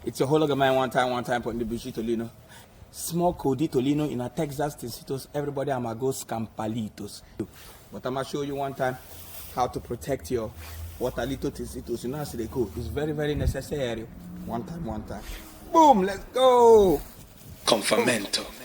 It's a whole of mine one time on the Bishi Tolino. Small Cody Tolino in a Texas Ticitos. Everybody I'm a go scampalitos. But I'm gonna show you one time how to protect your waterlito Ticitos. You know how they go. It's very, very necessary. One time. Boom, let's go. Confirmento.